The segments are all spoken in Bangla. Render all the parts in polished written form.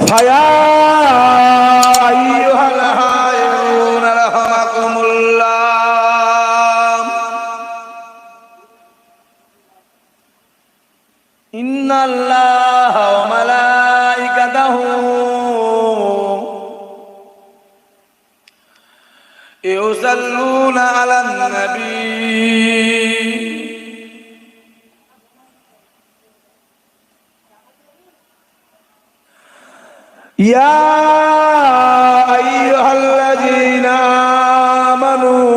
ফায়া আইয়ুহাল হায়ুন রাহমাকুমুল্লাহ ইন্নাল্লাহা ওয়া মালাইকাতাহু ইউসাল্লুনা আলান নবী يا أيها الذين آمنوا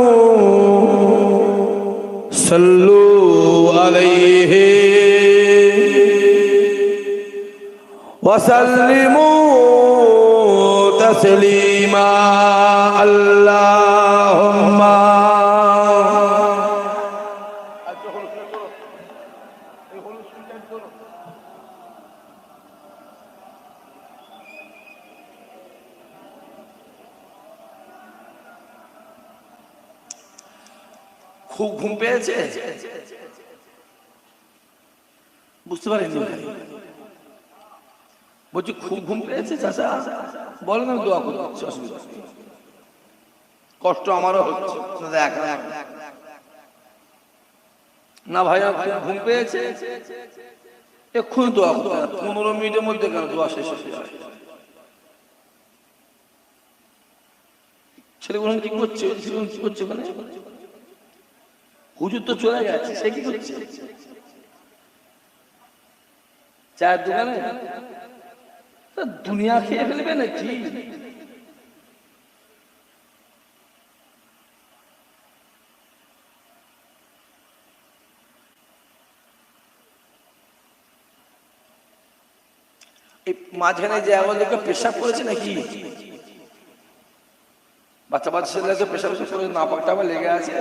صلوا عليه وسلموا تسليما اللهم খুব ঘুম পেয়েছে বুঝতে পারেন বলছি খুব ঘুম পেয়েছে চাচা বলেন আমি দোয়া করছি অসুবিধা কষ্ট আমারও হচ্ছে না ভাই ঘুম পেয়েছে এক্ষুনি দোয়া করতে 15 মিনিটের মধ্যে কেন দোয়া শেষ হয়ে যায় ছেলেগুলো কি করছে কি করছে ওখানে হুজুর তো চলে গেছে সে কি করছে চায়ের দোকানে দুনিয়া খেয়ে ফেলবে নাকি মাঝখানে যে আমাদেরকে পেশাব করেছে নাকি বাচ্চা বাচ্চা ছেলেকে পেশাব করে নাপাক টাপা লেগে আছে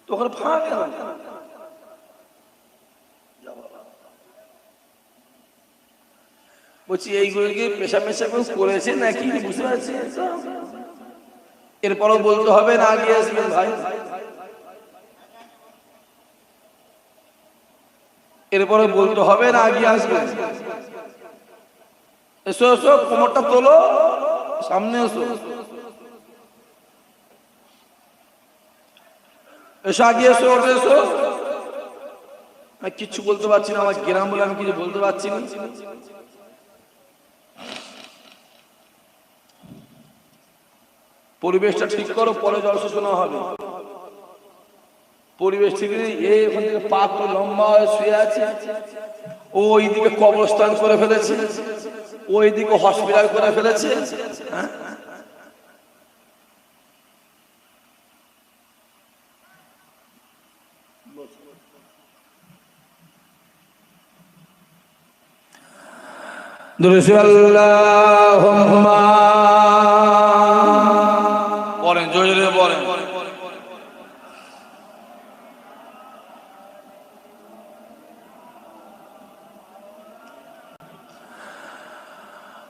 তখন ফাঁক বলছি এইগুলোকে পেশা পেশা করেছে নাকি বুঝতে পারছি এরপরও বলতে হবে না আগে আসবেন ভাই এরপরে বলতে হবে না আগে আসবেন এসো এসো কোমরটা তোলো সামনে এসো এসো আগে এসো ওঠে এসো আমি কিচ্ছু বলতে পারছি না আমার গ্রাম বলে আমি কিছু বলতে পারছি না পরিবেশটা ঠিক করো পরে জলসেচনা হবে পরিবেশ ঠিক নেই এখান থেকে পা করে লম্বা হয়ে শুয়ে আছে ও ওইদিকে কবরস্থান করে ফেলেছে ওইদিকে হসপিটাল করে ফেলেছে আল্লাহুম্মা বলেন জোরে জোরে বলেন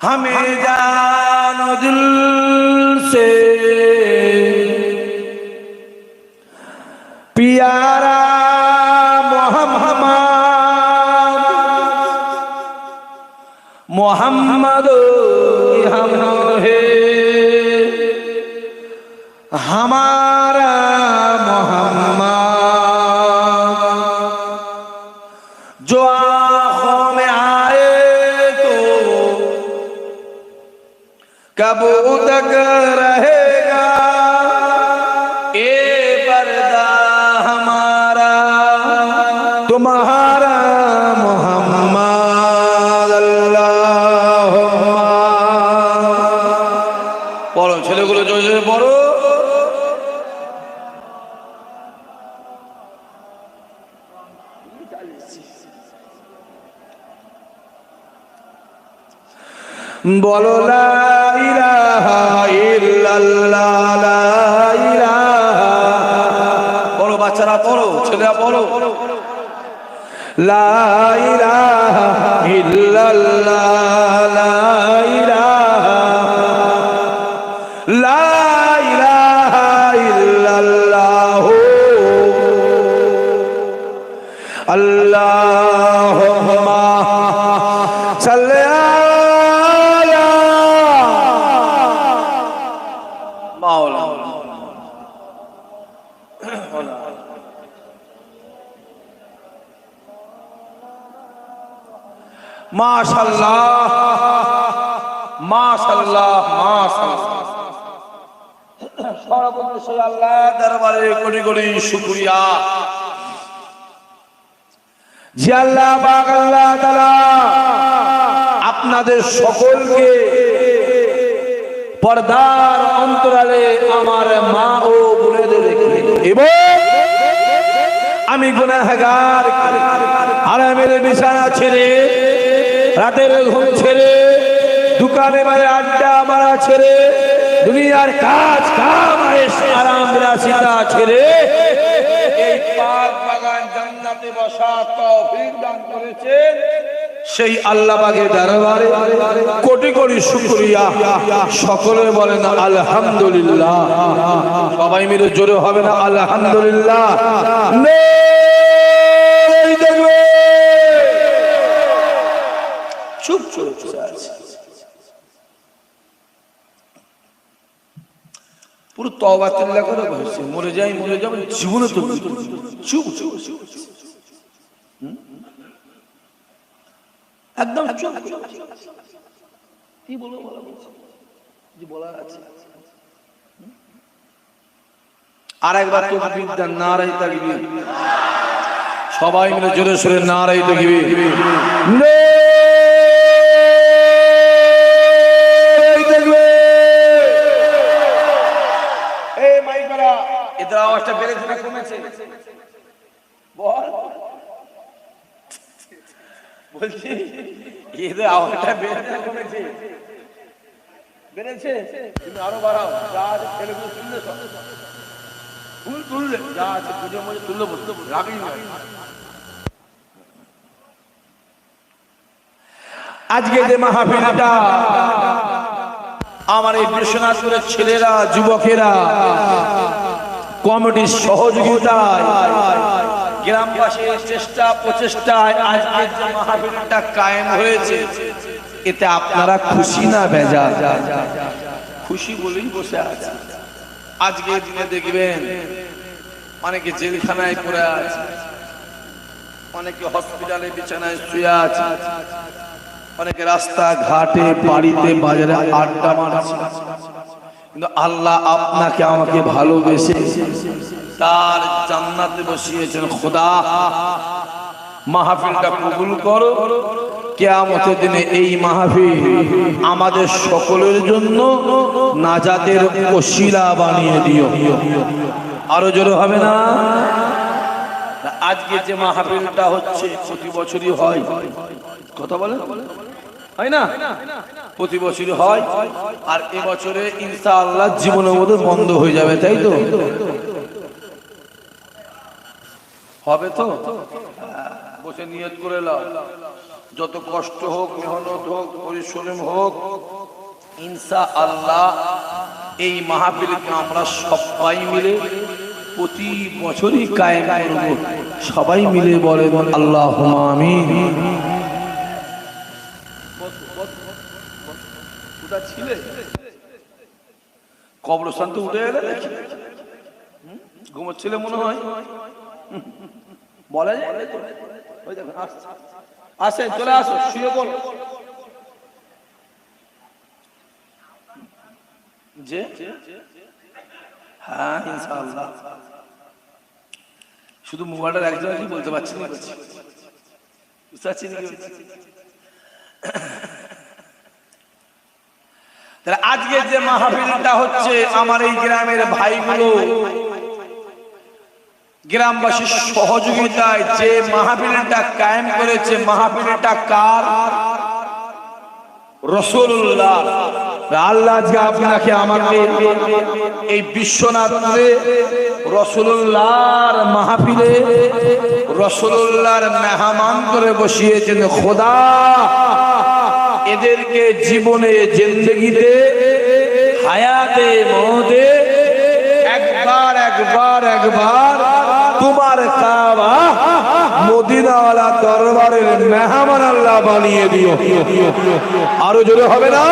हमें जानो दिल से प्यारा मोहम्मद हम है हमारा मोहम्मद जो आँखों में आए तो कब तक रहेगा ये पर्दा हमारा तुम्हारा मोहम्मद अल्लाहुम्मा পড়ো ছেলেগুলো জোরে জোরে পড়ো বলো লা ইলাহা ইল্লাল্লাহ লা ইলাহা পড়ো বাচ্চারা পড়ো ছেলেরা পড়ো লা ইলাহা ইল্লাল্লাহ লা ইলাহা লা ইলাহা ইল্লাল্লাহ আল্লাহুম্মা সাল্লি মাশাআল্লাহ মাশাআল্লাহ মাশাআল্লাহ। সর্বশেষে আল্লাহ দরবারে কোটি কোটি শুকরিয়া যে আল্লাহ পাক আল্লাহ তাআলা আপনাদের সকলকে পর্দার অন্তরালে আমার মা ও বোনেদের এবং আমি গুনাহগার আরামের বিছানা ছেড়ে রাতের ঘুম ছেড়ে দোকানে মারে আড্ডা মারা ছেড়ে দুনিয়ার কাজ কাম আরাম বিলাসিতা ছেড়ে এই পাক বাগান জান্নাতে বসার তৌফিক দান করেছেন সেই আল্লাহ পাকের দরবারে কোটি কোটি শুকরিয়া। সকলে বলেন আলহামদুলিল্লাহ। সবাই মিলে জোরে হবে না আলহামদুলিল্লাহ? চুপ চুপ আছে পুরো তওবা তিল্লা করে বসে মরে যাই জীবনে তো চুপ চুপ একদম চুপ। কি বলবো যে বলার আছে আর একবার তো বিদ্যা নারাই তাকবীর। সবাই মিলে জোরে সোরে নারাই তাকবীর। এই মাইকরা এদের আওয়াজটা বেড়েছে না কমেছে? বল বলছি এদের আওয়াজটা বেড়েছে না কমেছে? বেড়েছে। তুমি আরো বাড়াও, যা আছে ছেলেগুলো তুললে সব তুললে যা আছে পুজো মজে তুললে বলতে রাগই না। আজকে যে মাহফিলটা আমার এই বিশ্বনাথপুরের ছেলেরা যুবকেরা কমিটির সহযোগিতায় গ্রামবাসীর চেষ্টা প্রচেষ্টায় আজকে যে মাহফিলটা কায়েম হয়েছে এতে আপনারা খুশি না বেজার? খুশি বলেই বসে আছে। আজকে দিনে দেখবেন অনেকে জেলখানায় পড়ে আছে, অনেকে হসপিটালে বিছানায় শুয়ে আছে, অনেকে রাস্তা ঘাটে বাড়িতে বাজারে আড্ডা মারছে। কিন্তু আল্লাহ আপনাকে আমাকে ভালোবেসে তার জান্নাতে বসিয়েছেন। খোদা মাহফিলটা কবুল করো, কিয়ামতের দিনে এই মাহফিল আমাদের সকলের জন্য নাজাতের ওসিলা বানিয়ে দিও। আরো জোরে হবে না? আজকে যে মাহফিলটা হচ্ছে প্রতি বছরই হয়, কথা বলে হয় না? প্রতি বছরই হয়। আর এবছরে ইনশাআল্লাহ জীবনের মধ্যে বন্ধ হয়ে যাবে, তাই তো? হবে তো? বসে নিয়ত করে নাও, যত কষ্ট হোক, মেহনত হোক, পরিশ্রম হোক, ইনশাআল্লাহ এই মাহফিলকে আমরা সবাই মিলে প্রতি বছরই কায়েম করব। সবাই মিলে বলেন আল্লাহুম্মা আমিন। কবরস্থান তো উঠে গেলে ঘুমোচ্ছিলে মনে হয়, বলা যায় তো? ওই দেখুন আসেন, চলে আসো, শুয়ে পড়ো। যে হ্যাঁ ইনশাআল্লাহ। শুধু মোবাইলটার একজন কি বলতে পারছি না, বুঝতে পারছি না। তাহলে আজকে যে মাহফিলটা হচ্ছে আমার এই গ্রামের ভাইগুলো গ্রামবাসীর সহযোগিতায় যে মাহফিলটা কায়েম করেছে, মাহফিলটা কার? রাসূলুল্লাহ। আল্লাহ আজকে আপনাকে আমাকে এই বিশ্বনাথে রাসূলুল্লাহর মাহফিলে রাসূলুল্লাহর মেহমান করে বসিয়েছেন। খোদা এদেরকে জীবনে জিন্দেগিতে হায়াতে মওতে একবার একবার একবার তোমার কাবা মদিনাওয়ালা দরবারের মেহমান আল্লাহ বানিয়ে দিও। আরো জোরে হবে না?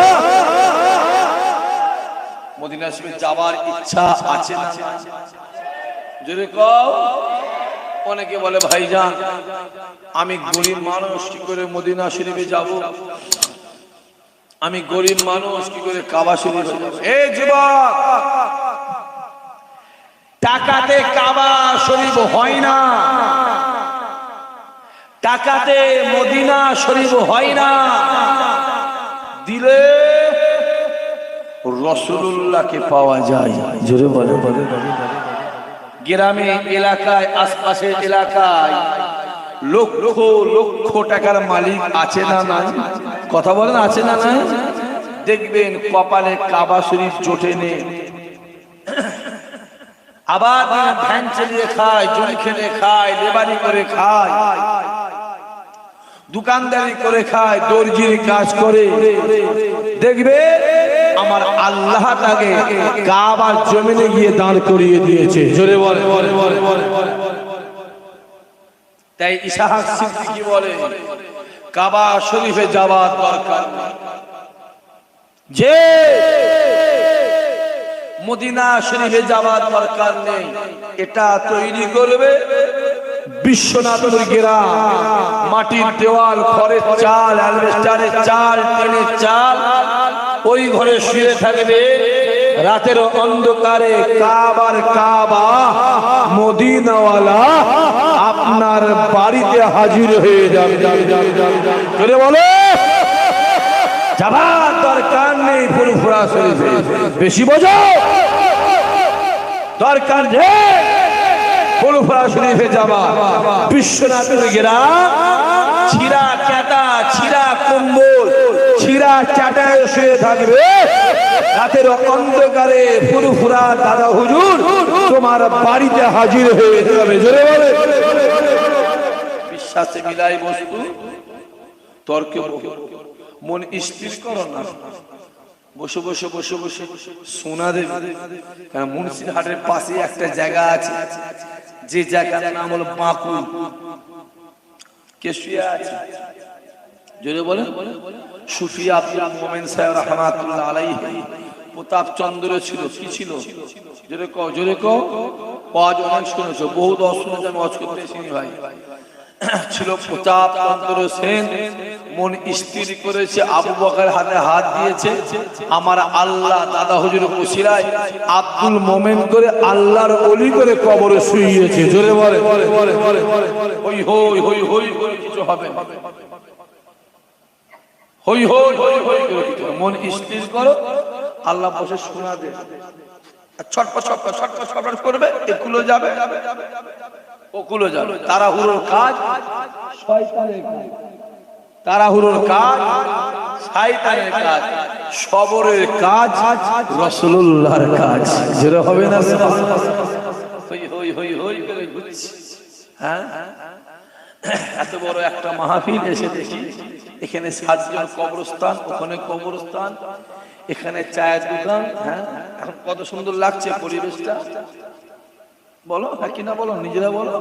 মদিনা শরীফে যাবার ইচ্ছা আছে না? জোরে কও। অনেকে বলে ভাইজান আমি গরিব মানুষ, কি করে মদিনা শরীফে যাব? আমি গরিব মানুষ, কি করে কাবা শরীফে যাব? এই যুবক, টাকাতে কাবা শরীফ হয় না, টাকাতে মদিনা শরীফ হয় না, দিলে রাসূলুল্লাহকে পাওয়া যায়। জোরে বলে। গ্রামে এলাকায়, আশপাশের এলাকায় লক্ষ লক্ষ টাকার মালিক আছে না নাই? কথা বলেন, আছে না নাই? দেখবেন কপালে কাবা শরীফ জোটে নেই, আবার ভ্যান চালিয়ে খায়, জমি খেলে খায়, লেবারি করে খায়, দোকানদারি করে খায়, দর্জির কাজ করে। দেখবে আমার আল্লাহ তাকে কাবার জমিনে গিয়ে দাঁড় করিয়ে দিয়েছে। জোরে বলে। তাই ইসহাক সিদ্দিকী বলে কাবা শরীফে যাওয়ার দরকার, যে মদিনা শরীফে যাওয়ার দরকার নেই। এটা তৈরি করবে বিশ্বনাথের গ্রাম, মাটির দেওয়াল, খড়ের চাল, অ্যালবেস্টারের চাল, টিনের চাল, ওই ঘরে শুয়ে থাকবে। রাতের অন্ধকারে কাবার কাবা মদিনাওয়ালা আপনার বাড়িতে হাজির হয়ে যাবে। বলে যাবার দরকার নেই ফুরফুরা শরীফে, বেশি বোঝো, দরকার নেই ফুরফুরা শরীফে যাবা। বিশ্বনাথের গ্রাম ছিঁড়া কাটা, ছিঁড়া কম্বল, ছিঁড়া চাটায় শুয়ে থাকবে। রাতের অন্ধকারে ফুরফুরা দাদা হুজুর তোমার বাড়িতে হাজির হয়ে যাবে। জোরে বলে। বিশ্বাসে মিলাই বস্তু, তর্কে মন স্থির করো না, বসে বসে বসে বসে শোনা দেবে। কারণ মুন্সিরহাটের পাশে একটা জায়গা আছে, যে জায়গার নাম হলো বাঁকুড়। কে শুয়ে আছে? জোরে বলে। সুফি আব্দুল মোমেন সাহেব রাহমাতুল্লাহ আলাইহি প্রতাপ চন্দ্র ছিল। কি ছিল? জোরে কও, জোরে কও। ওয়াজ অনেক শুনেছো, বহু দশ শুনেছো, আমি ওয়াজ করতে এসেছি ভাই। ছিল প্রতাপ চন্দ্র সেন, মন স্থির করেছে, আবু বকর হাতে হাত দিয়েছে, আমার আল্লাহ দাদা হুজুর ওসিলায় আব্দুল মোমেন করে আল্লাহর ওলি করে কবরে শুইয়েছে। জোরে বলে। হই হই হই হই হই কিছু হবে, হই হই হই হই করে কিছু। মন স্থির করো, আল্লাহ বসে শোনা দে, ছটপট ছটপট ছটপট ছটপট করবে, এগুলো যাবে, ওগুলো যাবে। তাড়াহুড়োর কাজ শয়তানের কাজ, তাড়াহুড়োর কাজ শয়তানের কাজ, সবরের কাজ রাসূলুল্লাহর কাজ। যেটা হবে না হই হই হই হই করে ঘুরছে। হ্যাঁ, এত বড় একটা মাহফিল এসে দেখি এখানে 7 জন কবরস্থান, ওখানে কবরস্থান, এখানে চায়ের দোকান। হ্যাঁ, এখন কত সুন্দর লাগছে পরিবেশটা, বলো হ্যাঁ কিনা বলো, নিজেরা বলো।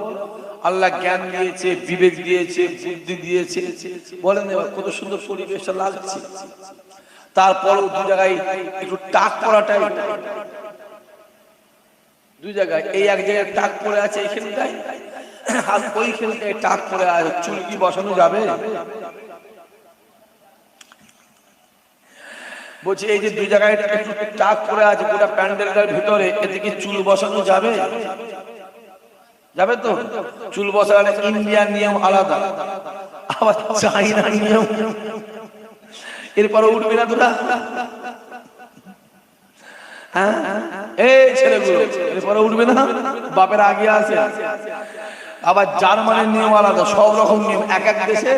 আল্লাহ জ্ঞান দিয়েছে, বিবেক দিয়েছে, বুদ্ধি দিয়েছে, বলেন এবার কত সুন্দর পরিবেশটা লাগছে। তারপরও দু জায়গায় একটু টাক পড়াটাই, দু জায়গায়, এই এক জায়গায় টাক পড়ে আছে এইখানটায়, আর ওইখানটায় টাক পড়ে আছে। চুল কি বসানো যাবে? বলছি এই যে দুই জায়গায় টাক পড়ে আছে গোটা প্যান্ডেলটার ভিতরে, এতে কি চুল বসানো যাবে? যাবে তো? চুল বসালে ইন্ডিয়ান নিয়ম আলাদা, আবার চাইনা নিয়ম। এরপরে উঠবে না তোরা? হ্যাঁ, এই ছেলেগুলো এরপরে উঠবে না? বাপের আগে আছে। আবার জার্মানির নিয়ম আলাদা, সব রকম নিয়ম, এক এক দেশে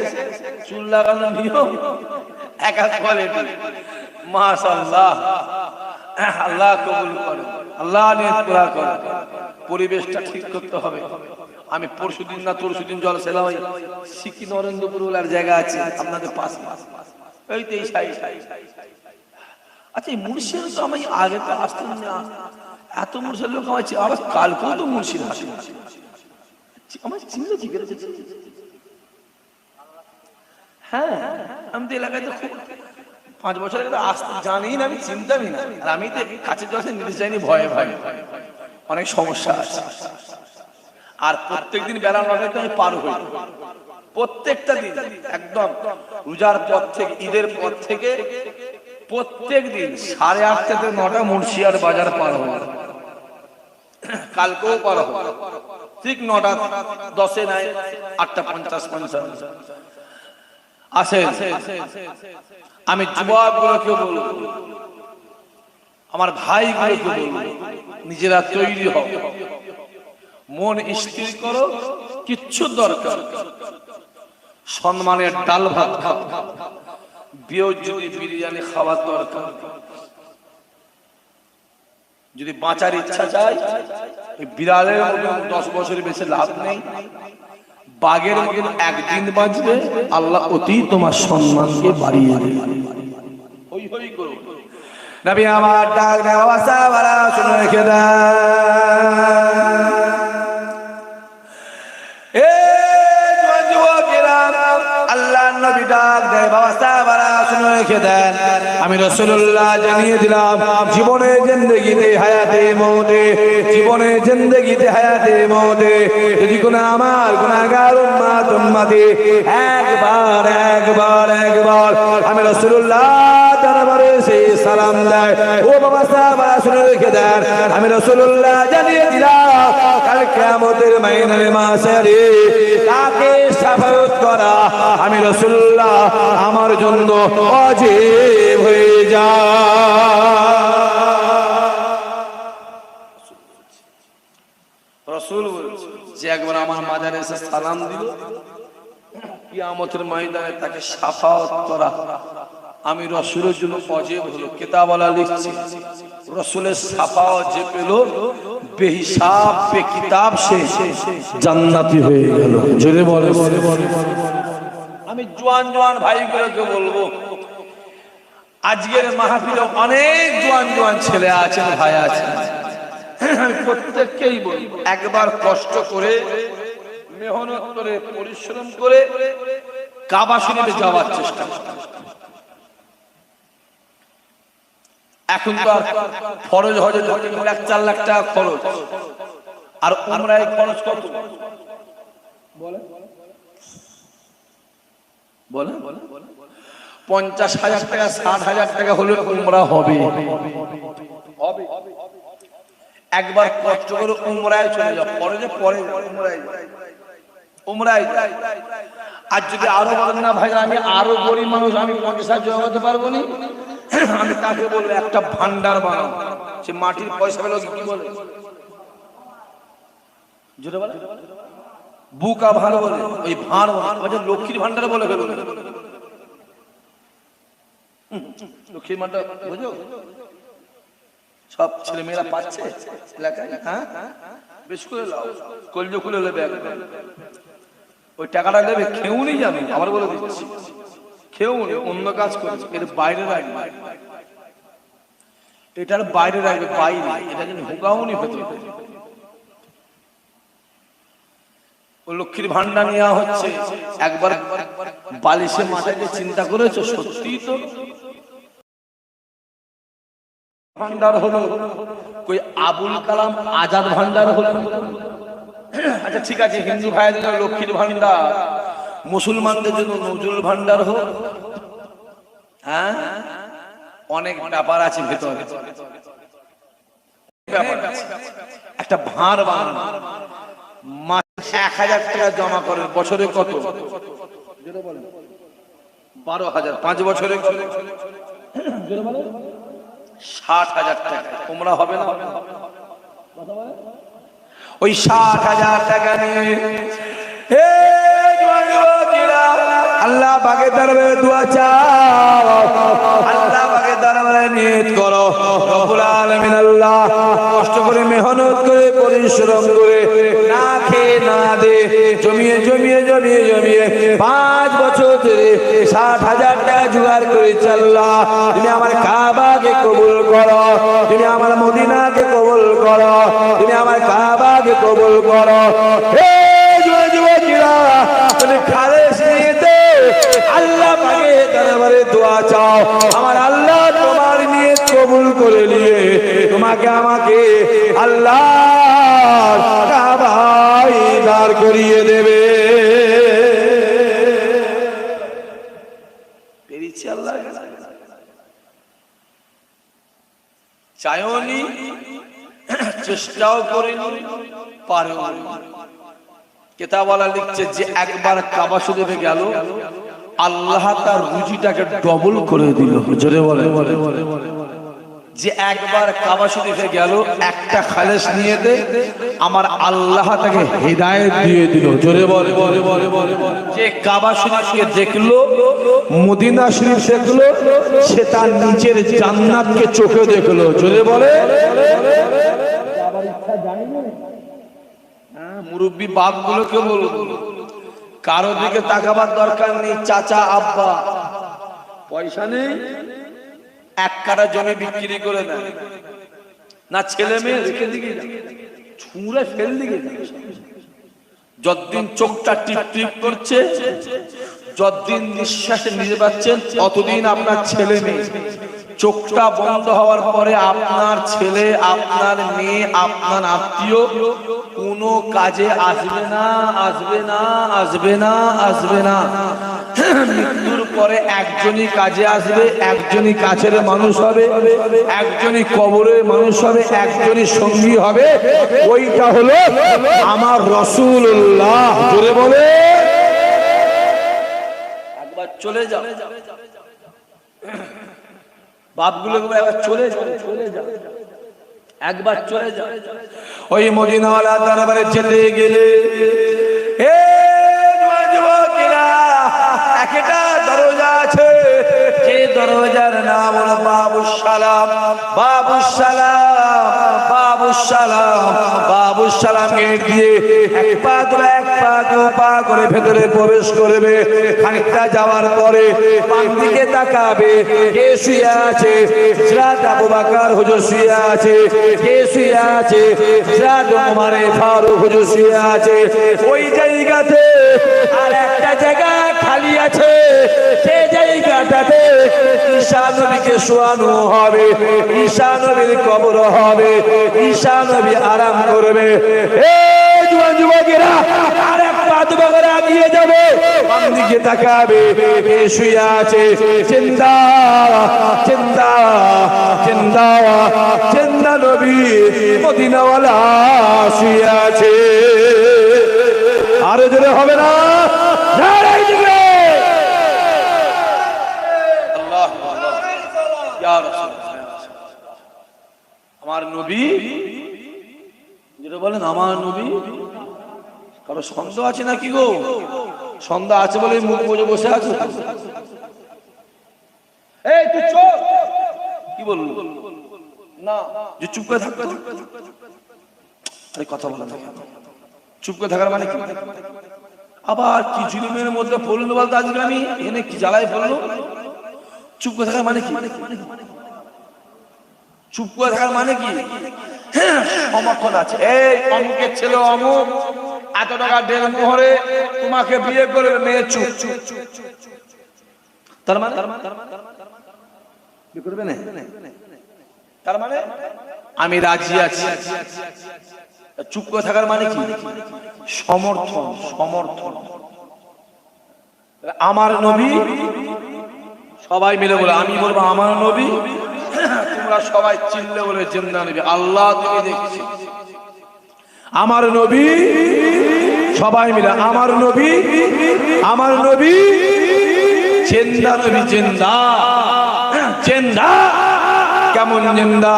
চুল লাগানোর নিয়ম এক এক কোয়ালিটি। মাশাআল্লাহ, আল্লাহ কবুল করে, আল্লাহ নিয়ত পুরা করে। পরিবেশটা ঠিক করতে হবে। আমি পরশুদিন না তরশুদিন জলসা এলাম, সিকি নরেন্দ্রপুর বলার জায়গা আছে আপনাদের পাশে, এইতে এই সাইড। আচ্ছা, এই মুর্শিদ তো আমি আগে তো আসতাম না, এত মুর্শিদ লোক আমার, আবার কালকেও তো মুর্শিদ আসে, আমার চিন্তা ঠিক আছে। হ্যাঁ, আমি তো এলাকায় তো খুব 5 বছর আগে আসতে জানি না, আমি চিন্তাই না। আর আমি তো কাছে জলসা নিতে চাইনি, ভয়ে ভয়ে। অনেক সমস্যা আছে। আর প্রত্যেকদিন বেলা 9টায় আমি পার হই, প্রত্যেকটা দিন একদম রোজার পর থেকে, ঈদের পর থেকে প্রত্যেক দিন 8:30 থেকে 9টা মুন্সিয়ার বাজার পার হয়। কালকেও পার হয় ঠিক 9টা 10-এ নাই, 8:50 আসেন। আমি যুবকগুলোকে বলবো, আমার ভাইগুলোকে বলবো, নিজেরা তৈরি হও, মন স্থির করো, কিচ্ছু দরকার, সম্মানের ডাল ভাত খাও, বিয়েও যদি বিরিয়ানি খাওয়ার দরকার, যদি বাঁচার ইচ্ছা চাই, বিড়ালের মতন 10 বছর বেশি লাভ নেই, বাঘের মতন একদিন বাঁচবে, আল্লাহ অতি তোমার সম্মানকে বাড়িয়ে দেবে। হই হই করো। নবী আমার ডাক দেওয়া সাহাবারা শুনে রেখে দেন, এ যুবকেরা, আল্লাহ নবী ডাক দেয়, বাবা সাহাবারা শুনে রেখে দেন, আমি রাসূলুল্লাহ জানিয়ে দিলাম, জীবনে জিন্দেগিতে হায়াতে মওতে, জীবনে জিন্দেগিতে হায়াতে মওতে যদি কোনো আমার গুনাহগার উম্মতি একবার আমি রাসূলুল্লাহ দরবারে সে সালাম দেয়, ও বাবা সাহাবারা শুনে রেখে দেন, আমি রাসূলুল্লাহ জানিয়ে দিলাম, কাল কিয়ামতের ময়দানে মাশারে তাকে শাফাআত করা আমি রাসূলুল্লাহ আমার জন্য ওয়াজিব হয়ে যায়। রাসূল বলছে যে একবার আমার মাজারে এসে সালাম দিল, কিয়ামতের ময়দানে তাকে শাফাআত করা আমি রাসূলের জন্য ওয়াজিব হলো। কিতাবওয়ালা লিখছে, রাসূলের শাফাআত যে পেল বেহিসাব বেকিতাব সে জান্নাতি হয়ে গেল। জোরে বলে। আমি জওয়ান ভাইগুলোকে বলবো, আজকের মাহফিলে অনেক জওয়ান ছেলে আছেন, ভাই আছেন, আমি প্রত্যেককেই বলি, একবার কষ্ট করে মেহনত করে পরিশ্রম করে কাবা শরীফে যাওয়ার চেষ্টা করুন। এখন তো আর ফরজ হজে 1-4 লাখ টাকা খরচ, আর উমরায় খরচ কত বলে? 50,000 টাকা 60,000 টাকা হলে উমরা হবে। একবার কষ্ট করে উমরায় চলে যাও, ফরজে পরে উমরায়। আর যদি আরো বলেন না ভাই আমি আরো গরিব মানুষ, আমি 50,000 জমাতে পারবো না, আমি তাকে বলবো একটা ভান্ডার বানাও, সে মাটির পয়সা পেল কি বলে, যেটা বলে বুকা ভালো বলে, ওই ভাঁড় বলে, লক্ষ্মীর ভান্ডার বলে ফেলো, লক্ষ্মীর ভান্ডার বুঝো, সব ছেলে মেয়েরা পাচ্ছে এলাকায়, হ্যাঁ বেশ করে লাও, কলজ খুলে নেবে, ওই টাকাটা নেবে, খেউ নি জানো, আবার বলে দিচ্ছি, খেউ নি, অন্য কাজ করেছে, এর বাইরে রাখবে, এটার বাইরে রাখবে, বাইরে, এটা যেন হুকাও নি হতে। ও লক্ষ্মীর ভান্ডার নেওয়া হচ্ছে, একবার বালিশে মাথায় চিন্তা করেছো, সত্যি তো ভান্ডার হলো, কই আবুল কালাম আজাদ ভান্ডার হলো। আচ্ছা ঠিক আছে, হিন্দু ভাইদের জন্য লক্ষ্মীর ভান্ডার, মুসলমানদের জন্য নজরুল ভান্ডার হোক, হ্যাঁ অনেক ব্যাপার আছে ভেতরে, একটা ভাঁড় বানানো, মাসে 1,000 টাকা জমা করেন, বছরে কত? 12,000, 5 বছরে 60,000 টাকা তোমরা হবে না? ওই 60,000 টাকা নিয়ে আল্লাহ পাকের দরবারে দোয়া চাও, আল্লাহ পাকের দরবারে নিয়ত করো, রব্বুল আলামিন আল্লাহ কষ্ট করে মেহনত করে পরিশ্রম করে না খেয়ে না দে জমিয়ে 5 বছর ধরে 60,000 টাকা জোগাড় করেছি। আল্লাহ তুমি আমার কাবাকে কবুল করো, তুমি আমার মদিনাকে কবুল করো, তুমি আমার কাবাকে কবুল করো। হে যুবকেরা, তুমি খালেস নিয়েতে আল্লাহ পাকের দরবারে দোয়া চাও, আমার আল্লাহ তোমার নিয়ত কবুল করে নিয়ে তোমাকে আমাকে আল্লাহ দাঁড় করিয়ে দেবে। পেরেছি আল্লাহ চায়নি, চেষ্টাও করেনি, পারেও। কেতাবওয়ালা লিখছে যে একবার কাবা শরীফে গেল, আল্লাহ তার রুজিটাকে ডবল করে দিল। জোরে বলে, যে একবার কাবা শরীফে গেল একটা খালেস নিয়েতে, আমার আল্লাহ তাকে হিদায়াত দিয়ে দিল। জোরে বলে, যে কাবা শরীফকে দেখলো, মদিনা শরীফ দেখলো, সে তার নিচের জান্নাতকে চোখে দেখলো। জোরে বলে, মুরব্বী বাপ গুলোকে বলবো, কারো দিকে তাকাবার দরকার নেই। চাচা আব্বা পয়সা নেই, এক কাঠা জমি বিক্রি করে দেয় না, ছেলে মেয়ে রেখে দিকে ছুঁড়ে ফেল দিকে। যতদিন চোখটা টিপ টিপ করছে, যতদিন নিঃশ্বাসে নিতে পারছেন, ততদিন আপনার ছেলে মেয়ে। চোখটা বন্ধ হওয়ার পরে আপনার ছেলে, আপনার মেয়ে, আপনার আত্মীয় কোনো কাজে আসবে না, আসবে না, আসবে না, আসবে না। মৃত্যুর পরে একজনই কাজে আসবে, একজনই কাছের মানুষ হবে, একজনই কবরের মানুষ হবে, একজনই সঙ্গী হবে। ওইটা হলো আমার রাসূলুল্লাহ। জোরে বলে, একবার চলে যাও বাপগুলো, একবার চলে যাও, চলে যাও, একবার চলে যাও। ওই মদিনাওয়ালা দরবারে যেতে গেলে একটা দরজা আছে, যে দরজার নাম হলো বাবুস সালাম। বাবুস সালাম, বাবুস সালাম, বাবুস সালাম গেট দিয়ে এক পা ধরে এক পা দু পা করে ভেতরে প্রবেশ করবে। খানিকটা যাওয়ার পরে বাম দিকে তাকাবে, কে শুয়ে আছে? হযরত আবু বকর হুজুর শুয়ে আছে। কে শুয়ে আছে? হযরত ওমর ফারুক হুজুর শুয়ে আছে। ওই জায়গাতে আর একটা জায়গা খালি আছে, সেই জায়গাটাতে ঈসা নবীকে শোয়ানো হবে, ঈসা নবীর কবর হবে, ঈসা নবী আরাম করবে। এই জওয়ান যুবকেরা আর এক পা দুবার এগিয়ে যাবে, বাম দিকে তাকাবে, কে শুয়ে আছে? জিন্দা, জিন্দা, জিন্দা, জিন্দা নবী মদিনাওয়ালা শুয়ে আছে। আরো জোরে হবে না? নারায়ে জিবে আল্লাহ, ইয়া রাসূলুল্লাহ। আমার নবী, যেটা বলেন আমার নবী, কারো সন্দেহ আছে নাকি গো? সন্দেহ আছে বলে মুখ বুজে বসে আছো? এই তুই চুপ, কি বললি না, যে চুপ করে থাকবে, আরে কথা বলা থাকে, চুপ করে থাকার মানে কি? আবার কি জুলুমের মধ্যে পড়লো বলতো আজকে আমি, এনে কি জ্বালায় পড়লো? চুপ করে থাকার মানে কি? চুপ করে থাকার মানে কি? হ্যাঁ, সমর্থন আছে। এই অমুকের ছেলে অমুক এত টাকা দেড় মোহরে তোমাকে বিয়ে করবে, মেয়ে চুপ। তার মানে করবে না, তার মানে আমি রাজি আছি। চুপ করে থাকার মানে কি? সমর্থন, সমর্থন। আমার নবী, সবাই মিলে বলে, আমি বলবো আমার নবী, তোমরা সবাই চিল্লে বলে জিন্দা নবী। আল্লাহ তুমি দেখছি, আমার নবী, সবাই মিলে আমার নবী, আমার নবী, জিন্দা নবী, জিন্দা, জিন্দা। কেমন জিন্দা?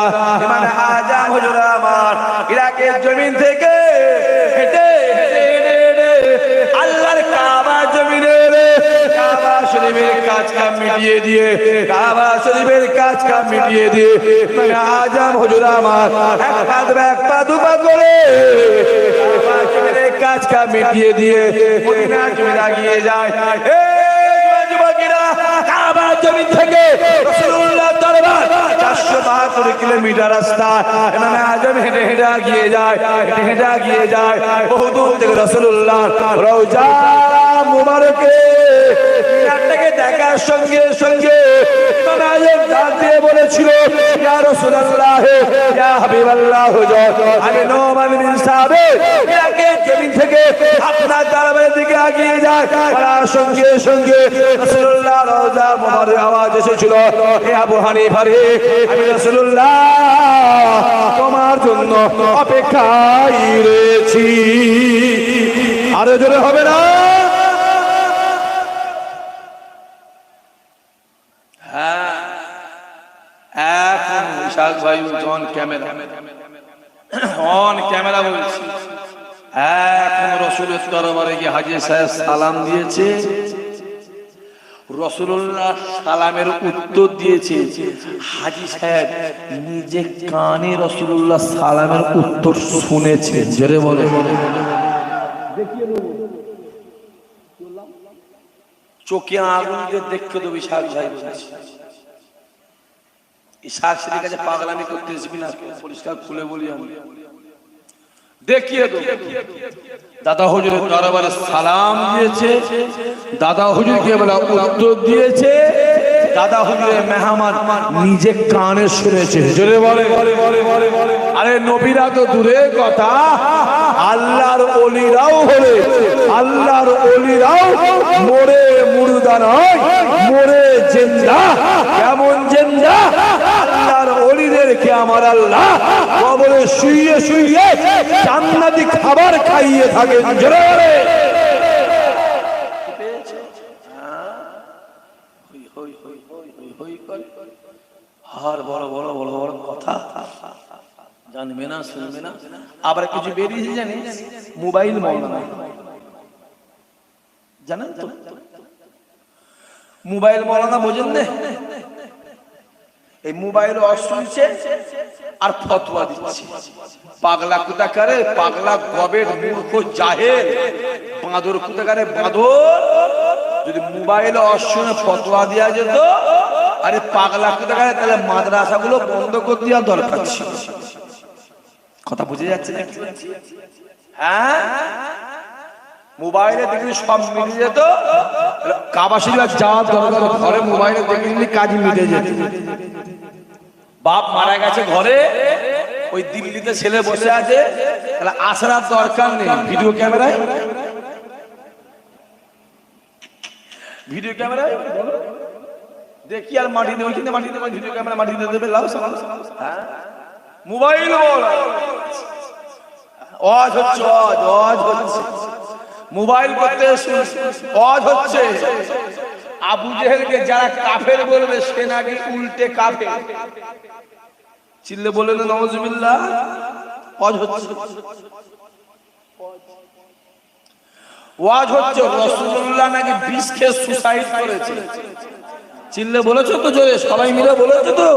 মানে আজম হুজুর আমার ইরাকের জমিন থেকে হেঁটে আল্লাহর কাবা জমিনে কাবা শরীফের কাজ কাম মিটিয়ে দিয়ে, কাবা শরীফের কাজ কাম মিটিয়ে দিয়ে, মানে আজম হুজুর আমার এক পা দু পা করে কাবা শরীফের কাজ কাম মিটিয়ে দিয়ে মদিনা জমিনে এগিয়ে যায়। কাবা জমিন থেকে রাসূলুল্লাহ দরবার 472 কিলোমিটার রাস্তা, ইমামে আজম হেঁটে হেঁটে এগিয়ে যায়, হেঁটে হেঁটে এগিয়ে যায়। বহু দূর থেকে রাসূলুল্লাহ রওজা মুবারকে একটাকে দেখার সঙ্গে সঙ্গে ইমামে আজম ডাক দিয়ে বলেছিল, ইয়া রাসূলুল্লাহ, ইয়া হাবিবাল্লাহ হুজুর, আমি নোমান বিন সাবিত ইরাকের জমিন থেকে আপনার দরবারের দিকে এগিয়ে যায়। বলার সঙ্গে সঙ্গে রাসূলুল্লাহ রওজা মোবারক আওয়াজ এসেছিল, হে আবু হানিফা রে, আমি রাসূলুল্লাহ তোমার জন্য অপেক্ষায় রয়েছি। আরো জোরে হবে না? হ্যাঁ, এখন ইশাক ভাই অন ক্যামেরা, অন ক্যামেরা বলছি। এখন রাসূলের দরবারে গিয়ে হাজী সাহেব সালাম দিয়েছে, রাসূলুল্লাহ সালামের উত্তর দিয়েছে। হাজী সাহেব নিজে কানে রাসূলুল্লাহ সালামের উত্তর শুনেছে। জোরে বলে চোখে আগুন দিয়ে দেখতে দেবো। ইশাক ভাই ইশাক সেদিকে কাছে পাগলামি করতে আসবি না, পরিষ্কার খুলে বলি আমি দেখিয়ে দেবো। দাদা হুজুরের দরবারে সালাম দিয়েছে, দাদা হুজুরকে বলে উত্তর দিয়েছে, দাদা হুজুরের মেহমান নিজে কানে শুনেছে। জোরে বলে। আরে নবীরা তো দূরের কথা, আল্লাহর ওলিরাও হলে, আল্লাহর ওলিরাও মরে মুর্দা নয়, মরে জিন্দা। কেমন জিন্দা? আল্লাহর ওলিদেরকে আমার আল্লাহ কবরে শুইয়ে শুইয়ে জান্নাতি খাবার খাইয়ে থাকেন। জোরে বলে। আর বড় বড় বড় বড় কথা জানবে না, শুনবে না। আবার কিছু বেরিয়েছে জানিস, মোবাইল মৌলানা, জানেন তো? মোবাইল মৌলানা বোঝেন না? এই মোবাইল শুনছে আর ফতোয়া দিচ্ছে। পাগলা কোথাকারে, পাগলা গবের মূর্খ জাহেল বাঁদর কোথাকারে বাঁদর। যদি মোবাইল শুনে ফতোয়া দেওয়া যেত, আরে পাগলা কোথাকারে, তাহলে মাদ্রাসাগুলো বন্ধ করে দেওয়ার দরকার ছিল। কথা বুঝে যাচ্ছে না? হ্যাঁ, মোবাইলে দেখলে সব মিলে যেত, কাবা শরীফ যাওয়ার দরকার, ঘরে মোবাইলে দেখলে কাজ মিটে যেত। বাপ মারা গেছে ঘরে, ওই দিল্লিতে ছেলে বসে আছে, তাহলে আসার দরকার নেই। ভিডিও ক্যামেরায়, ভিডিও ক্যামেরায় দেখি আর মাটি দেবে, কিন্তু মাটি দেবে, ভিডিও ক্যামেরা মাটি দিয়ে দেবে। লাভ হ্যাঁ, মোবাইল অজ হচ্ছে, অজ হচ্ছে, মোবাইল করতে অজ হচ্ছে। আবু জেহেলকে যারা কাফের বলবে, সে নাকি উল্টে কাফের। চিল্লে বলে না নাউজুবিল্লাহ, অজ হচ্ছে, ওয়াজ হচ্ছে। রাসূলুল্লাহ নাকি বিষ খেয়ে সুসাইড করেছে। চিল্লে বলেছো তো জোরে, সবাই মিলে বলেছো তো?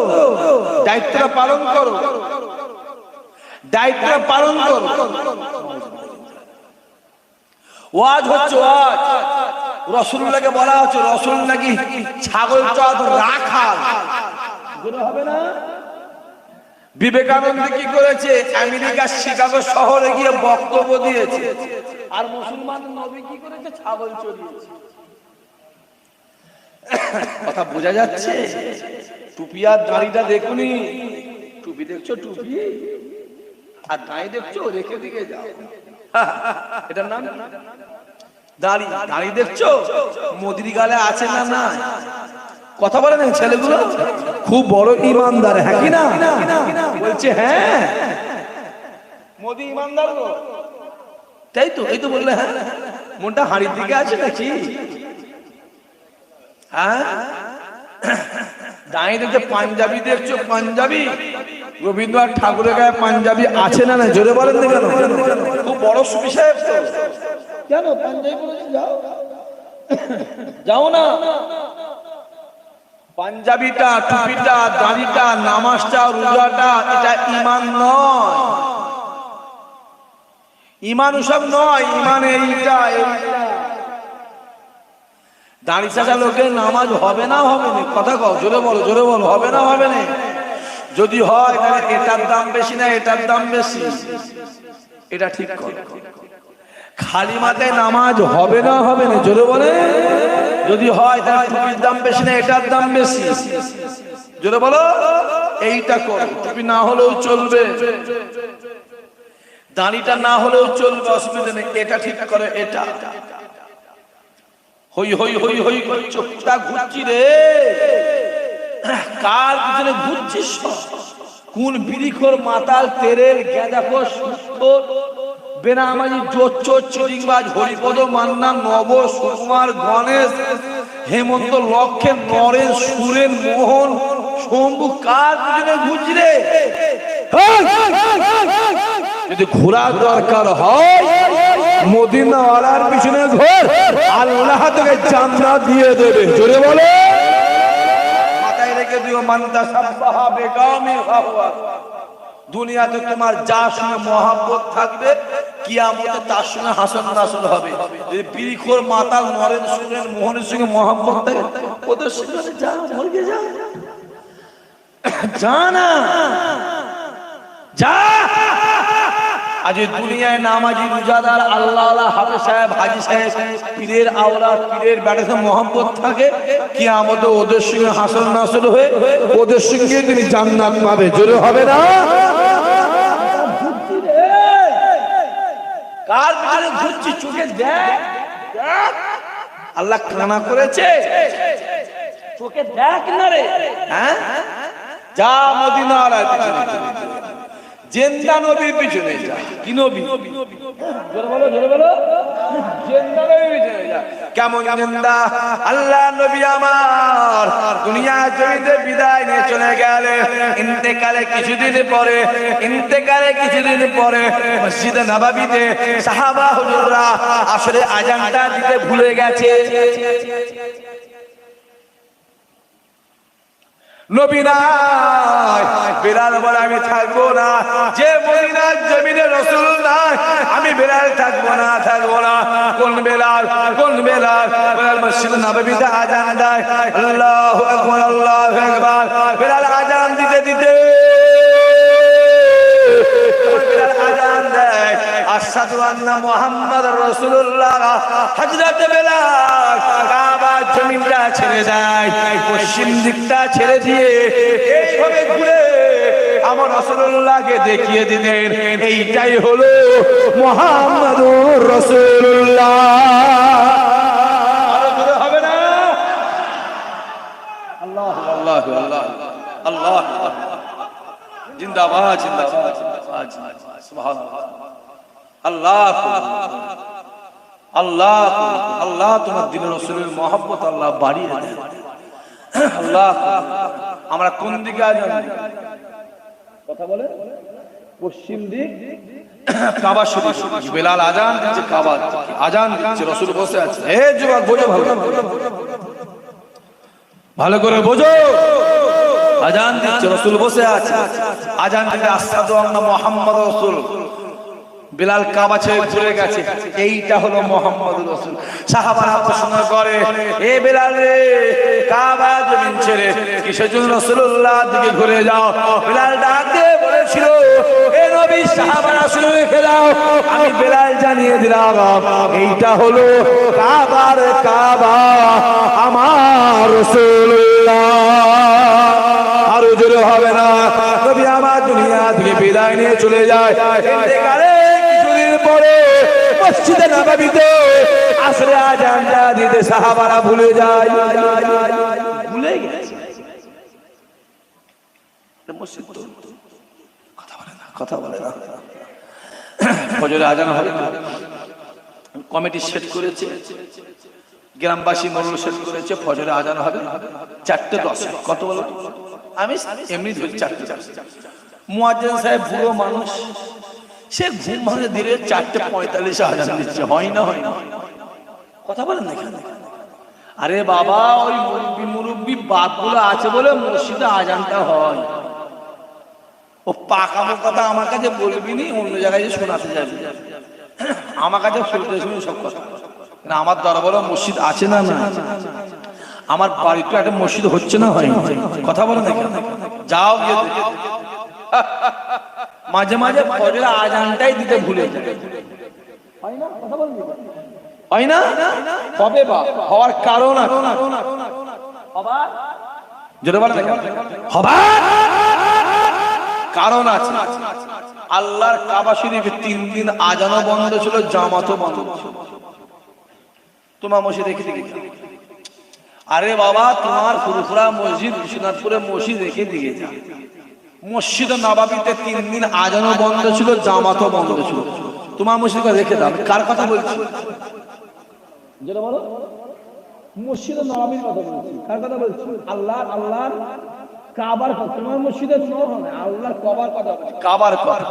দায়িত্বটা পালন করো, দায়িত্বটা পালন করো। ওয়াজ হচ্ছে, ওয়াজ। রাসূলুল্লাহকে বলা হচ্ছে রাসূল নাকি ছাগল চড়াত রাখাল। হবে না? বিবেকানন্দ কি করেছে? আমেরিকার শিকাগো শহরে গিয়ে বক্তব্য দিয়েছে, আর মুসলমান নবী কি করেছে? ছাগল চড়িয়েছে। কথা বোঝা যাচ্ছে? টুপি আর দাড়িটা দেখুনি, টুপি দেখছো, টুপি আর দাড়ি দেখছো, রেখে দিকে যাও। এটার নাম দাড়ি। দাড়ি দেখছো মোদির গালে আছে না? না। কথা বলে না ছেলেগুলো, খুব বড় ইমানদার। হ্যাঁ কি না? বলছে হ্যাঁ মোদি ইমানদার গো। তাই তো, এই তো বললে। হ্যাঁ, মনটা হাড়ির দিকে আছে নাকি? হ্যাঁ, দাঁড়িয়ে দেখছো পাঞ্জাবি, দেখছো পাঞ্জাবি। রবীন্দ্রনাথ ঠাকুরের গায়ে পাঞ্জাবি আছে না? না, জোরে বলেন না কেন? খুব বড় সুফি সাহেব তো। কেন পাঞ্জাবি পরে যাও? যাও না। পাঞ্জাবিটা, টুপিটা, দাড়িটা, নামাজটা, রোজাটা, এটা ঈমান নয়। ঈমান ওসব নয়, ঈমান এইটা। দাড়ি চাচা লোকের নামাজ হবে না? হবে না? কথা কও, জোরে বলো, জোরে বলো। হবে না? হবে না? যদি হয় তাহলে এটার দাম বেশি না এটার দাম বেশি? এটা ঠিক কর। খালি মাথায় নামাজ হবে না? হবে না? জোরে বলে। যদি হয় তাহলে টুপির দাম বেশি না এটার দাম বেশি? জোরে বলো। এইটা কর, টুপি না হলেও চলবে। দাড়িটা না হলেও চলবে, অসুবিধা নেই, এটা ঠিক করে, এটা হই হই হই হই করছো, তা ঘুরছি রে, কার পিছনে ঘুরছিস? কোন বিড়িখোর মাতাল তেরের গেঁদাখোর সুস্থর বেনামাজি জোচ্চোর চিটিংবাজ হরিপদ মান্না নব সুকুমার গণেশ হেমন্ত লক্ষের নরেন সুরেন মোহন শম্ভু, কার পিছনে ঘুরছি রে? যদি ঘোরার দরকার হয় মদিনাওয়ালার পিছনে ঘোর, আল্লাহ তোকে জান্নাত দিয়ে দেবে। জোরে বলো, মাথায় রেখে দিও, মানতা সাব্বাহা বেগামি হাওয়া। দুনিয়াতে তোমার যা সঙ্গে মহাব্বত থাকবে, কিয়ামতে তার সঙ্গে হাসন নাসর হবে। যদি বিড়িখোর মাতাল নরেন সুরেন মোহনের সঙ্গে মহাব্বত থাকে, ওদের সঙ্গে যা মরগে যা, যা না যা। আজ দুনিয়ায় নামাজি রোজাদার আল্লাহ হাফেজ সাহেব হাজি সাহেব পীরের আওলাদ পীরের বেটার সঙ্গে মহব্বত থাকে, কিয়ামতে ওদের সঙ্গে হাসর নাসর হয়ে ওদের সঙ্গে তিনি জান্নাত পাবে। জোরে হবে না? কার পিছনে ঘুরছি? চোখে দেখ, আল্লাহ কানা করেছে, চোখে দেখ না রে। হ্যাঁ, যা মদিনার পিছনে, জিন্দা নবীর পিছনে যা। কি নবী? জোরে বলো, জোরে বলো, জিন্দা নবীর পিছনে যা। কেমন জিন্দা? আল্লাহ নবী আমার দুনিয়া জমিতে বিদায় নিয়ে চলে গেলে, ইন্তেকালে কিছুদিন পরে মসজিদে নববীতে সাহাবা হুজুররা আসলে আজানটা দিতে ভুলে গেছে। নবী নাই, বেলাল বলে আমি থাকবো না, যে মদিনার জমিনে রাসূল নাই আমি বেলাল থাকবো না। কোন বেলাল? বেলাল মসজিদ নববীতে আজান দেয়, আল্লাহু আকবার আল্লাহু আকবার। বেলাল আজান দিতে আজান দেয়, আশহাদু আন্না মুহাম্মাদুর রাসূলুল্লাহ। হযরত বেলাল কাবার জমিনটা ছেড়ে দেয়, পশ্চিম দিকটা ছেড়ে দিয়ে এইভাবে ঘুরে আমার রাসূলুল্লাহকে দেখিয়ে দিলেন, এইটাই হলো মুহাম্মাদুর রাসূলুল্লাহ। আরো জোরে হবে না? আল্লাহ আল্লাহ আল্লাহ আল্লাহ, জিন্দাবাদ জিন্দাবাদ, সুবহানাল্লাহ। আল্লাহ আল্লাহ আল্লাহ, তোমার দিনের রাসূলের মহব্বত আল্লাহ বাড়িয়ে দেন। আল্লাহ, আমরা কোন দিকে আজান? কথা বলে পশ্চিম দিক, কাবা শরীফ। বেলাল আজান দিচ্ছে, কাবা আজান দিচ্ছে, রাসূল বসে আছে। হে যুবক, বোঝো ভালো করে বোঝো, আজান দিচ্ছে, রাসূল বসে আছে। আজান দিতে আশহাদু আন্না মুহাম্মাদুর রাসূল। বেলাল কাবা ছেড়ে ঘুরে গেছে, এইটা হলো মুহাম্মাদুর রাসূল। সাহাবারা প্রশ্ন করে, এ বেলাল রে, কাবা জমিন ছেড়ে কিসের জন্য রাসূলুল্লাহ দিকে ঘুরে যাও? বেলাল ডাক দিয়ে বলেছিল, এ নবী, সাহাবারা শুনে রেখে দাও, আমি বেলাল জানিয়ে দিলাম, এইটা হলো কাবার কাবা, আমার রাসূলুল্লাহ। আরো জোরে হবে না? নবী আমার দুনিয়া থেকে বিদায় নিয়ে চলে যায়, ইন্তেকালে কিছুদিন পরে মসজিদে নববীতে আসরে আজানটা দিতে সাহাবারা ভুলে যায়, ভুলে গেছে। মসজিদ তো কথা বলে না। ফজরে আজান হবে, কমিটি সেট করেছে, গ্রামবাসী মরল সেট করেছে, ফজরে আজান হবে 4:10। কত বলো? আমি এমনি ধরি 4:10। মুয়াজ্জিন সাহেব বুড়ো মানুষ, সে ঘুম ভাঙে ধীরে 4:45 আজান দিচ্ছে। হয় না? কথা বলেন না কেন? আরে বাবা, ওই মুরব্বি বাপগুলো আছে বলে মসজিদে আজানটা হয়। ও পাকামো কথা আমার কাছে বলবি নি, অন্য জায়গায় শোনাতে যাবি। আমার কাছে শুনতে শুনি সব কথা। আমার দরবারে মসজিদ আছে না? না, আমার বাড়িতে একটা মসজিদ হচ্ছে না? হয়। কথা বলেন না কেন? যাও গিয়ে মাঝে মাঝে ফজরের আজানটাই দিতে ভুলে যায়। হয় না? কথা বলেন হয় না? হবে বা হওয়ার কারণ আছে। হবার যেটা বলেন হবার কারণ আছে। আল্লাহর কাবা শরীফে 3 দিন আজানও বন্ধ ছিল, জামাতও বন্ধ ছিল। তোমার মসজিদ দেখে দিকে, আরে বাবা তোমার ফুরফুরা মসজিদ বিশ্বনাথপুরে মসজিদ রেখে দিয়ে যা। মসজিদ নববীতে 3 দিন আজানও বন্ধ ছিল, জামাতও বন্ধ ছিল। তোমার মসজিদ রেখে দাও। কার কথা বলছি? যেটা বলো, মসজিদ নববীর কথা বলছি। কার কথা বলছি? আল্লাহর কাবার কথা। তোমার মসজিদে আল্লাহর কাবার কথা বলছি, কাবার কথা।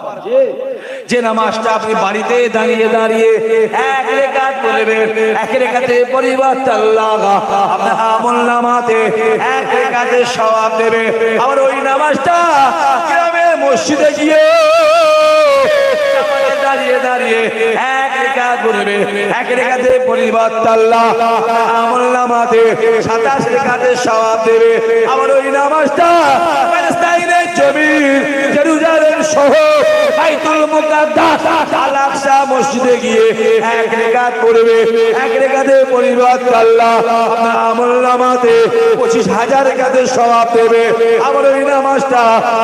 যে নামাজটা আপনি বাড়িতে দাঁড়িয়ে দাঁড়িয়ে এক রাকাত পড়বেন, এক রাকাতে পরিবর্তে আল্লাহ আপনার আমলনামাতে এক রাকাতের সওয়াব দেবে। আর ওই নামাজটা গ্রামের মসজিদে গিয়ে দাঁড়িয়ে দাঁড়িয়ে এক রাকাত পড়বে, এক রাকাতে পরিবর্তে আল্লাহ আমলনামাতে 27 রাকাতের সওয়াব দেবে। আর ওই নামাজটা পালেস্তাইনের জমিন জেরুজালেম শহর বাইতুল মুকাদ্দাস আল আকসা মসজিদে গিয়ে এক রাকাত পড়বে, এক রাকাতে পরিবর্তে আল্লাহ আপনার আমলনামাতে 25,000 রাকাতের সওয়াব দেবে। আর ওই নামাজটা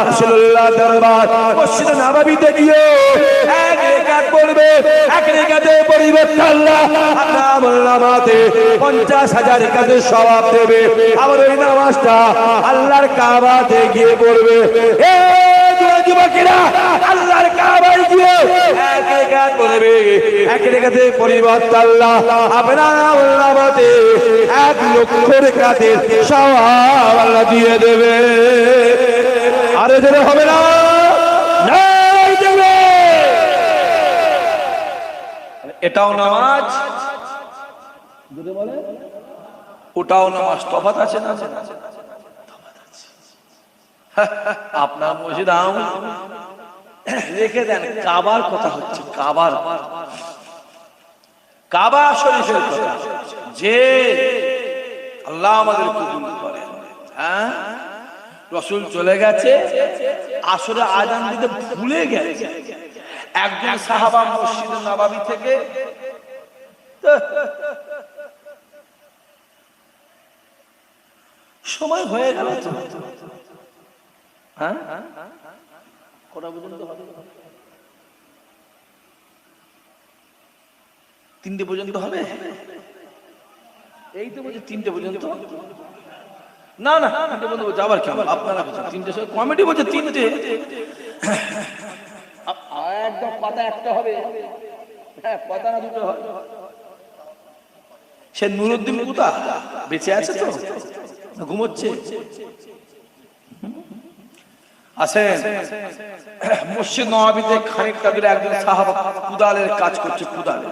রাসূলুল্লাহ দরবার মসজিদ নববীতে গিয়ে এক রাকাত পড়বে, এক রাকাতে পরিবর্তে আল্লাহ আপনার আমলনামাতে 50,000 রাকাতের সওয়াব দেবে। আর ওই নামাজটা আল্লাহর কাবাতে গিয়ে পড়বে। যুবকেরা আল্লাহর কাবায় গিয়ে এক রাকাত পড়বে, এক রাকাতে পরিবর্তে আল্লাহ আপনার আমলনামাতে 1 লক্ষ রাকাতের সওয়াব আল্লাহ দিয়ে দেবে। আরে যেটা হবে না, এটাও নামাজ, ওটাও নামাজ, তফাৎ আছে না? আপনার মসজিদ রেখে দেন। কাবার কথা হচ্ছে, কাবা শরীফের কথা, যে আল্লাহ আমাদের কবুল করেন। হ্যাঁ, রাসূল চলে গেছে, আসরে আযান দিতে ভুলে গেছে। একজন সাহাবা মসজিদ নববী থেকে সময় হয়ে গেল, হ্যাঁ কটা পর্যন্ত হবে? 3টে পর্যন্ত হবে। এই তো বলছে 3টে পর্যন্ত। না না, 3টে পর্যন্ত যাবার কেন? আপনারা 3টে কমিটি বলছে 3টে। একদম কথা একটা হবে, হ্যাঁ কথা না দুটো হবে। সে নুরুদ্দিন কুতা বেঁচে আছে তো, ঘুমোচ্ছে? আসেন, মসজিদ নববীতে খানিকটা দূরে একজন সাহাবা কুদালের কাজ করছে। কুদালের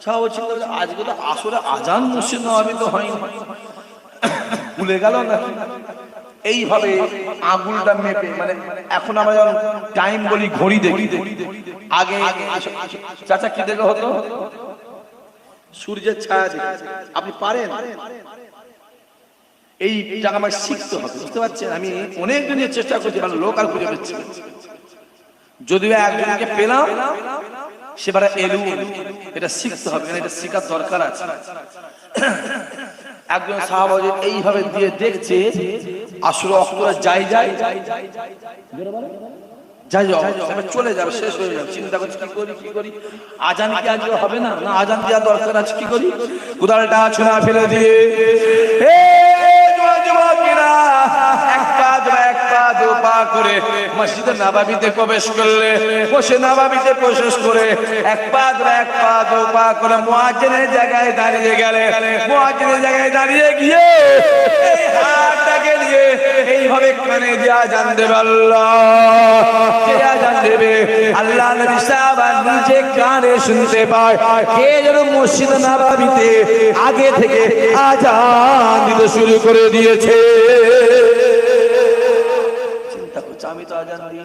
সাহাবা চিন্তা করছে, আজকে তো আসরে আজান মসজিদ নববীতে হয়নি, ভুলে গেল না। এইভাবে আঙুলটা মেপে, মানে এখন আমরা যখন টাইম বলি ঘড়ি দেখি, আগে চাচা কি দেখে হতো? সূর্যের ছায়া দেখে। আপনি পারেন? এইটা আমার শিখতে হবে, বুঝতে পারছেন? আমি অনেক দিনের চেষ্টা করছি, ভালো লোক আর খুঁজে পাচ্ছি। যদিও একজনকে পেলাম, সেবারে এলু, এটা শিখতে হবে, এটা শেখার দরকার আছে। একজন সাহাবা এইভাবে দিয়ে দেখছে, আসলে অক্তরা যাই চলে যাবে, শেষ হয়ে যাবে। চিন্তা করছি কি করি, আজান কি আজকে হবে না? না, আজান দেওয়া দরকার আছে। কি করি? কুদালটা ছোঁড়া ফেলে দিয়ে করে মসজিদে নববীতে প্রবেশ করলে, বসে নববীতে প্রবেশ করে এক পা দু পা করে মুয়াজ্জিনের জায়গায় দাঁড়িয়ে গেলে, মুয়াজ্জিনের জায়গায় দাঁড়িয়ে গিয়ে এই হাতটাকে নিয়ে এইভাবে কানে দিয়ে আজান দেবে। আল্লাহ যে আজান দেবে, আল্লাহ নবী সাহাবা নিজে কানে শুনতে পায়। কে যেন মসজিদে নববীতে আগে থেকে আজান দিতে শুরু করে দিয়েছে। আমি তো আজান দিই,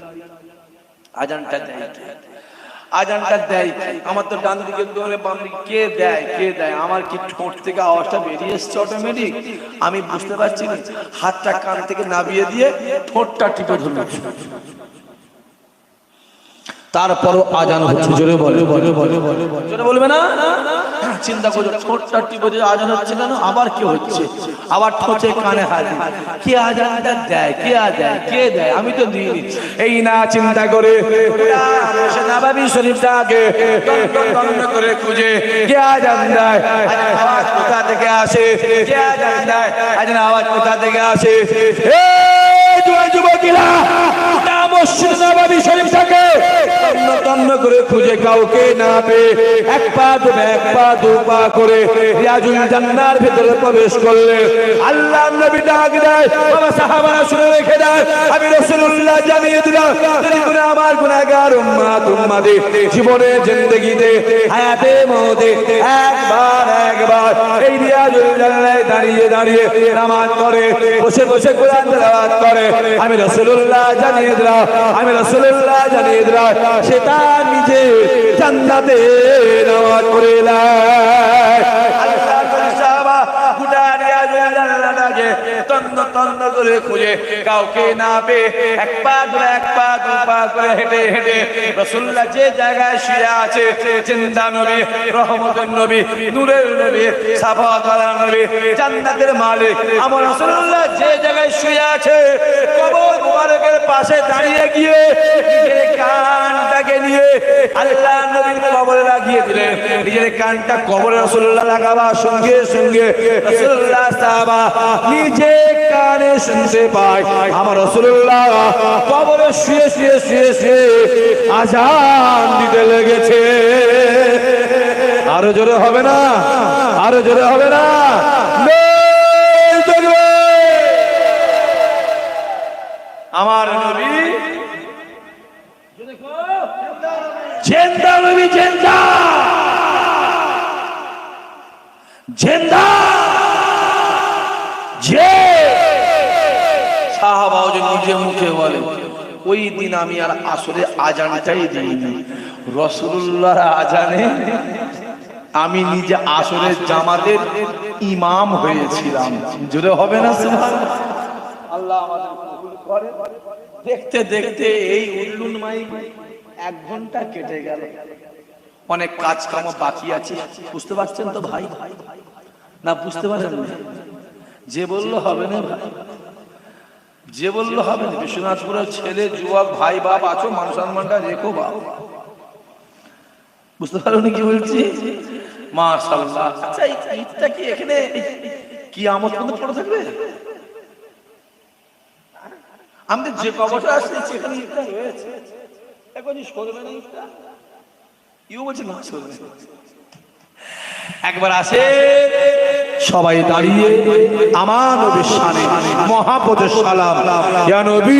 আজানটা দেয় আমার তো ডান দিকে দৌড়ে বাম দিকে কে দেয়? আমার কি ঠোঁট থেকে আওয়াজটা বেরিয়ে এসছে অটোমেটিক? আমি বুঝতে পারছি না। হাতটা কান থেকে নামিয়ে দিয়ে ঠোঁটটা টিপে ধরলাম। তারপরও আজান হচ্ছে, জোরে বলে, জোরে বলবে না? চিন্তা করো, ছোট্ট টিপে আজান হচ্ছে কেন, আবার কি হচ্ছে, আবার ঠোঁচে কানে হাত, কে আজানটা দেয়, কে দেয়, আমি তো দিইনি, এই না চিন্তা করে নববী শরীফটাকে তন্ন করে খুঁজে কে আজান দেয়, আওয়াজ কোথা থেকে আসে, কে আজান দেয়, আজান আওয়াজ কোথা থেকে আসে? যুবকেরা মসজিদ নববী শরীফটাকে তন্ন করে খুঁজে কাউকে না পেয়ে এক পা দু পা করে রিয়াজুল জান্নার ভিতরে প্রবেশ করলে আল্লাহর নবী ডাক দেয়, বাবা সাহাবারা শুনে রেখে দেয়, আমি রাসূলুল্লাহ জানিয়ে দিলাম, যদি আমার গুনাহগার উম্মতি জীবনে জিন্দেগিতে হায়াতে মওতে একবার এই রিয়াজুল জান্নাতে দাঁড়িয়ে নামাজ পড়ে, বসে কোরআন তেলাওয়াত করে, আমি রাসূলুল্লাহ জানিয়ে দিলাম, সেটা নিজে জান্নাতে নামাজ পড়ে তন্ন করে খুঁজে কাউকে না পেয়ে এক পা দু পা করে হেঁটে রাসূলুল্লাহ যে জায়গায় শুয়ে আছে, জিন্দা নবী, রহমতের নবী, নূরের নবী, সাফাওয়াতের নবী, জান্নাতের মালিক আমার রাসূলুল্লাহ যে জায়গায় শুয়ে আছে, কবর মুবারকের পাশে দাঁড়িয়ে গিয়ে নিজের কানটাকে নিয়ে আল্লাহ নবীর কবরে লাগিয়ে দিলেন, নিজের কানটা কবরে রাসূলুল্লাহ লাগাবার সঙ্গে রাসূলুল্লাহ সাহাবা নিজে কানে শুনতে পায় আমার রাসূলুল্লাহ কবরে শুয়ে আজান দিতে লেগেছে। আরো জোরে হবে না? আমার নবী জিন্দা, নবী জিন্দা, যে সাহাবাও যে নিজে মুখে বলে, ওই দিন আমি আর আসরে আজানটাই দিইনি, রাসূলুল্লাহর আজানে আমি নিজে আসরের জামাতের ইমাম হয়েছিলাম। জোরে হবে না সুবহানাল্লাহ? আল্লাহ আমাদের কবুল করে। দেখতে এই উল্লুন মাই 1 ঘন্টা কেটে গেল, অনেক কাজ কাম বাকি আছে, বুঝতে পারছেন তো ভাই? না বুঝতে পারেন না? যে বললো হবে না ভাই, যে বললো হবে না, বিশ্বনাথপুরের ছেলে যুবক ভাই বাপ আছো, মান সম্মানটা রেখো বাপ, বুঝতে পারো কি বলছি? মাশাআল্লাহ। আচ্ছা ঈদটা কি এখানে কিয়ামত পর্যন্ত পড়ে থাকবে? আমাদের যে কবরটা আছে সেখানে ঈদটা রয়েছে, এখনই সরবে না ঈদটা, ইউ বলছে না সরবে। একবার আসে সবাই দাঁড়িয়ে আমার নবীর শানে মহাপদে সালাম, ইয়া নবী